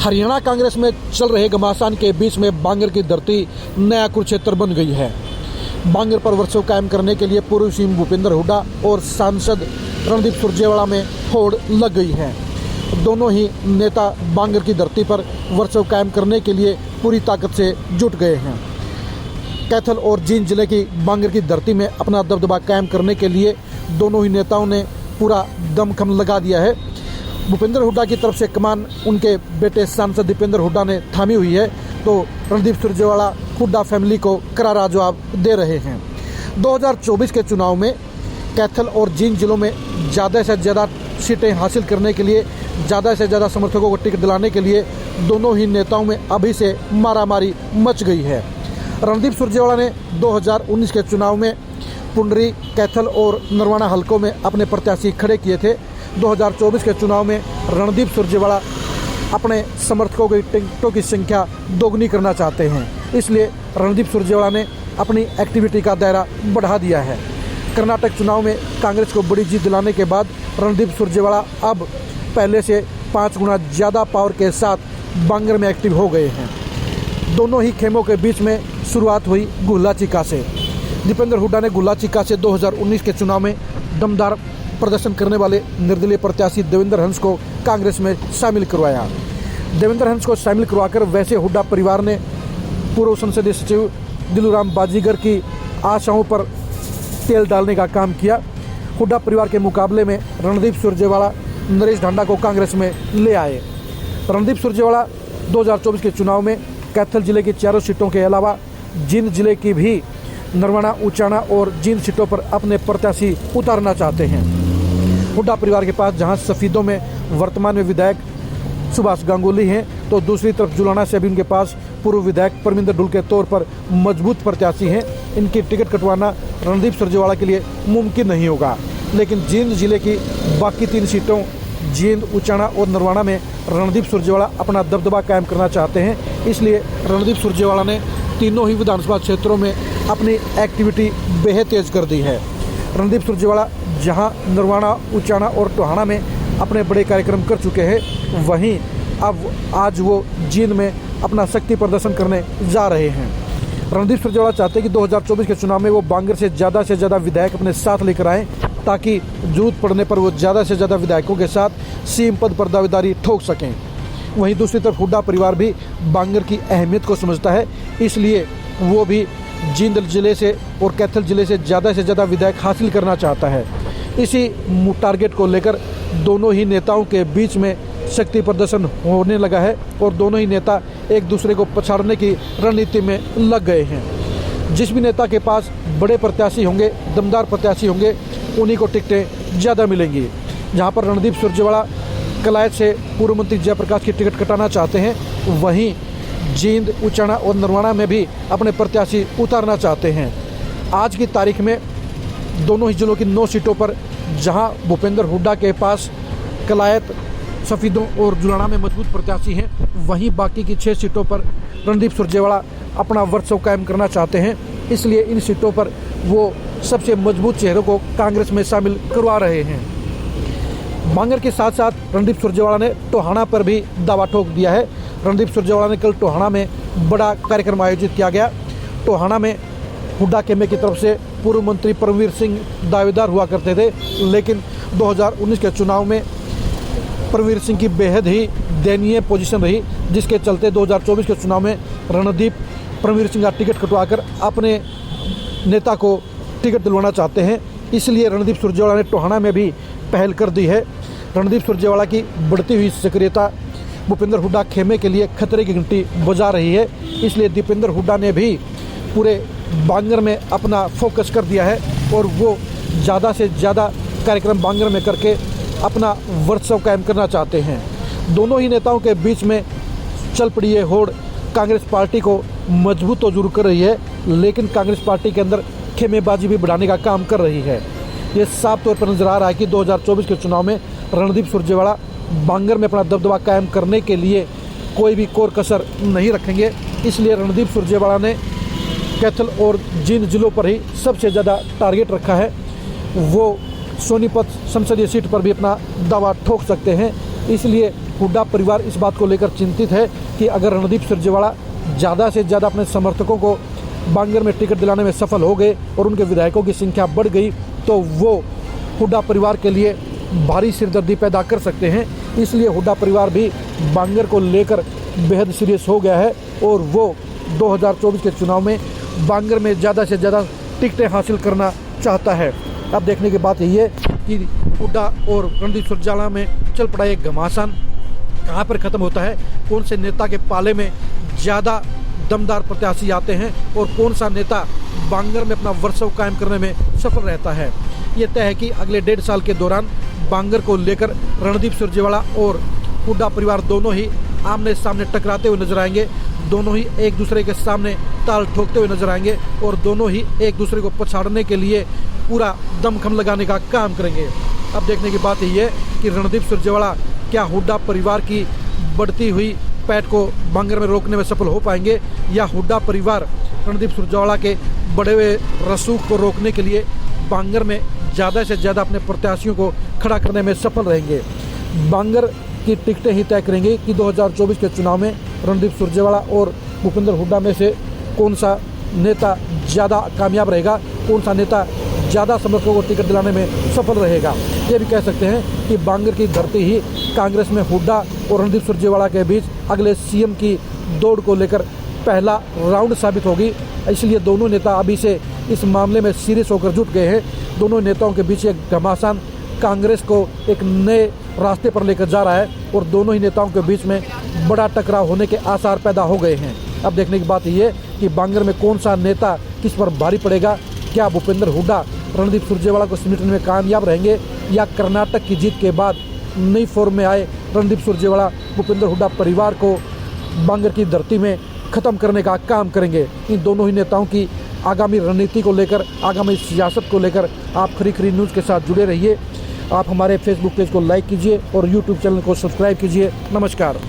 हरियाणा कांग्रेस में चल रहे घमासान के बीच में बांगर की धरती नया कुरुक्षेत्र बन गई है। बांगर पर वर्चस्व कायम करने के लिए पूर्व सीएम भूपेंद्र हुड्डा और सांसद रणदीप सुरजेवाला में होड़ लग गई है। दोनों ही नेता बांगर की धरती पर वर्चस्व कायम करने के लिए पूरी ताकत से जुट गए हैं। कैथल और जींद जिले की बांगर की धरती में अपना दबदबा कायम करने के लिए दोनों ही नेताओं ने पूरा दमखम लगा दिया है। भूपेंद्र हुड्डा की तरफ से कमान उनके बेटे सांसद दीपेंद्र हुड्डा ने थामी हुई है, तो रणदीप सुरजेवाला हुड्डा फैमिली को करारा जवाब दे रहे हैं। 2024 के चुनाव में कैथल और जींद जिलों में ज़्यादा से ज़्यादा सीटें हासिल करने के लिए, ज़्यादा से ज़्यादा समर्थकों को टिकट दिलाने के लिए दोनों ही नेताओं में अभी से मारामारी मच गई है। रणदीप सुरजेवाला ने 2019 के चुनाव में पुंडरी, कैथल और नरवाना हलकों में अपने प्रत्याशी खड़े किए थे। 2024 के चुनाव में रणदीप सुरजेवाला अपने समर्थकों की टिकटों की संख्या दोगुनी करना चाहते हैं, इसलिए रणदीप सुरजेवाला ने अपनी एक्टिविटी का दायरा बढ़ा दिया है। कर्नाटक चुनाव में कांग्रेस को बड़ी जीत दिलाने के बाद रणदीप सुरजेवाला अब पहले से 5 गुना ज़्यादा पावर के साथ बांगर में एक्टिव हो गए हैं। दोनों ही खेमों के बीच में शुरुआत हुई गुल्ला चिका से। दीपेंद्र हुड्डा ने गुल्ला चिका से 2019 के चुनाव में दमदार प्रदर्शन करने वाले निर्दलीय प्रत्याशी देवेंद्र हंस को कांग्रेस में शामिल करवाया। देवेंद्र हंस को शामिल करवाकर वैसे हुड्डा परिवार ने पूर्व संसदीय सचिव दिलूराम बाजीगर की आशाओं पर तेल डालने का काम किया। हुड्डा परिवार के मुकाबले में रणदीप सुरजेवाला नरेश ढांडा को कांग्रेस में ले आए। रणदीप सुरजेवाला 2024 के चुनाव में कैथल जिले की 4 सीटों के अलावा जींद जिले की भी नरवाना, उचाना और जींद सीटों पर अपने प्रत्याशी उतारना चाहते हैं। हुड्डा परिवार के पास जहां सफीदों में वर्तमान में विधायक सुभाष गांगुली हैं, तो दूसरी तरफ जुलाना से भी उनके पास पूर्व विधायक परमिंदर ढुल के तौर पर मजबूत प्रत्याशी हैं। इनकी टिकट कटवाना रणदीप सुरजेवाला के लिए मुमकिन नहीं होगा, लेकिन जींद जिले की बाकी 3 सीटों जींद, उचाना और नरवाना में रणदीप सुरजेवाला अपना दबदबा कायम करना चाहते हैं। इसलिए रणदीप सुरजेवाला ने तीनों ही विधानसभा क्षेत्रों में अपनी एक्टिविटी बेहद तेज कर दी है। रणदीप सुरजेवाला जहां नरवाना, उचाना और टोहाना में अपने बड़े कार्यक्रम कर चुके हैं, वहीं अब आज वो जींद में अपना शक्ति प्रदर्शन करने जा रहे हैं। रणदीप सुरजेवाला चाहते हैं कि 2024 के चुनाव में वो बांगर से ज़्यादा विधायक अपने साथ लेकर आएँ, ताकि जरूरत पड़ने पर वो ज़्यादा से ज़्यादा विधायकों के साथ सीएम पद पर दावेदारी ठोक सकें। वहीं दूसरी तरफ हुड्डा परिवार भी बांगर की अहमियत को समझता है, इसलिए वो भी जींद जिले से और कैथल जिले से ज़्यादा विधायक हासिल करना चाहता है। इसी टारगेट को लेकर दोनों ही नेताओं के बीच में शक्ति प्रदर्शन होने लगा है और दोनों ही नेता एक दूसरे को पछाड़ने की रणनीति में लग गए हैं। जिस भी नेता के पास बड़े प्रत्याशी होंगे, दमदार प्रत्याशी होंगे, उन्हीं को टिकटें ज़्यादा मिलेंगी। जहां पर रणदीप सुरजेवाला कलायत से पूर्व मंत्री जयप्रकाश की टिकट कटाना चाहते हैं, वहीं जींद, उचाना और नरवाना में भी अपने प्रत्याशी उतारना चाहते हैं। आज की तारीख में दोनों ही जिलों की 9 सीटों पर जहां भूपेंद्र हुड्डा के पास कलायत, सफीदों और जुलाना में मजबूत प्रत्याशी हैं, वहीं बाकी की 6 सीटों पर रणदीप सुरजेवाला अपना वर्चस्व कायम करना चाहते हैं। इसलिए इन सीटों पर वो सबसे मजबूत चेहरों को कांग्रेस में शामिल करवा रहे हैं। बांगर के साथ साथ रणदीप सुरजेवाला ने टोहाना पर भी दावा ठोक दिया है। रणदीप सुरजेवाला ने कल टोहाना में बड़ा कार्यक्रम आयोजित किया गया। टोहाना में हुड्डा खेमे की तरफ से पूर्व मंत्री परमवीर सिंह दावेदार हुआ करते थे, लेकिन 2019 के चुनाव में परमवीर सिंह की बेहद ही दयनीय पोजीशन रही, जिसके चलते 2024 के चुनाव में रणदीप परमवीर सिंह का टिकट कटवाकर अपने नेता को टिकट दिलवाना चाहते हैं। इसलिए रणदीप सुरजेवाला ने टोहाना में भी पहल कर दी है। रणदीप सुरजेवाला की बढ़ती हुई सक्रियता भूपेंद्र हुड्डा खेमे के लिए खतरे की घंटी बजा रही है। इसलिए दीपेंद्र हुड्डा ने भी पूरे बांगर में अपना फोकस कर दिया है और वो ज़्यादा से ज़्यादा कार्यक्रम बांगर में करके अपना वर्चस्व कायम करना चाहते हैं। दोनों ही नेताओं के बीच में चल पड़ी ये होड़ कांग्रेस पार्टी को मजबूत तो जरूर कर रही है, लेकिन कांग्रेस पार्टी के अंदर खेमेबाजी भी बढ़ाने का काम कर रही है। ये साफ तौर पर नजर आ रहा है कि 2024 के चुनाव में रणदीप सुरजेवाला बांगर में अपना दबदबा कायम करने के लिए कोई भी कोर कसर नहीं रखेंगे। इसलिए रणदीप सुरजेवाला ने कैथल और जींद जिलों पर ही सबसे ज़्यादा टारगेट रखा है। वो सोनीपत संसदीय सीट पर भी अपना दावा ठोक सकते हैं। इसलिए हुड्डा परिवार इस बात को लेकर चिंतित है कि अगर रणदीप सुरजेवाला ज़्यादा से ज़्यादा अपने समर्थकों को बांगर में टिकट दिलाने में सफल हो गए और उनके विधायकों की संख्या बढ़ गई तो वो हुड्डा परिवार के लिए भारी सिरदर्दी पैदा कर सकते हैं। इसलिए हुड्डा परिवार भी बांगर को लेकर बेहद सीरियस हो गया है और वो 2024 के चुनाव में बांगर में ज़्यादा से ज़्यादा टिकटें हासिल करना चाहता है। अब देखने की बात यही है कि हुड्डा और रणदीप सुरजेवाला में चल पड़ा एक घमासान कहाँ पर ख़त्म होता है, कौन से नेता के पाले में ज़्यादा दमदार प्रत्याशी आते हैं और कौन सा नेता बांगर में अपना वर्चस्व कायम करने में सफल रहता है। ये तय है कि अगले 1.5 साल के दौरान बांगर को लेकर रणदीप सुरजेवाला और हुड्डा परिवार दोनों ही आमने सामने टकराते हुए नजर आएंगे, दोनों ही एक दूसरे के सामने ताल ठोकते हुए नजर आएंगे और दोनों ही एक दूसरे को पछाड़ने के लिए पूरा दमखम लगाने का काम करेंगे। अब देखने की बात यही है कि रणदीप सुरजेवाला क्या हुड्डा परिवार की बढ़ती हुई पैठ को बांगर में रोकने में सफल हो पाएंगे या हुड्डा परिवार रणदीप सुरजेवाला के बढ़े हुए रसूख को रोकने के लिए बांगर में ज़्यादा से ज़्यादा अपने प्रत्याशियों को खड़ा करने में सफल रहेंगे। बांगर की टिकटें ही तय करेंगी कि 2024 के चुनाव में रणदीप सुरजेवाला और भूपेंद्र हुड्डा में से कौन सा नेता ज़्यादा कामयाब रहेगा, कौन सा नेता ज़्यादा समर्थकों को टिकट दिलाने में सफल रहेगा। ये भी कह सकते हैं कि बांगर की धरती ही कांग्रेस में हुड्डा और रणदीप सुरजेवाला के बीच अगले सीएम की दौड़ को लेकर पहला राउंड साबित होगी। इसलिए दोनों नेता अभी से इस मामले में सीरियस होकर जुट गए हैं। दोनों नेताओं के बीच एक घमासान कांग्रेस को एक नए रास्ते पर लेकर जा रहा है और दोनों ही नेताओं के बीच में बड़ा टकराव होने के आसार पैदा हो गए हैं। अब देखने की बात यह है कि बांगर में कौन सा नेता किस पर भारी पड़ेगा। क्या भूपेंद्र हुड्डा रणदीप सुरजेवाला को समेटने में कामयाब रहेंगे या कर्नाटक की जीत के बाद नई फॉर्म में आए रणदीप सुरजेवाला भूपेंद्र हुड्डा परिवार को बांगर की धरती में ख़त्म करने का काम करेंगे। इन दोनों ही नेताओं की आगामी रणनीति को लेकर, आगामी सियासत को लेकर आप खरी खरी न्यूज़ के साथ जुड़े रहिए। आप हमारे फेसबुक पेज को लाइक कीजिए और यूट्यूब चैनल को सब्सक्राइब कीजिए। नमस्कार।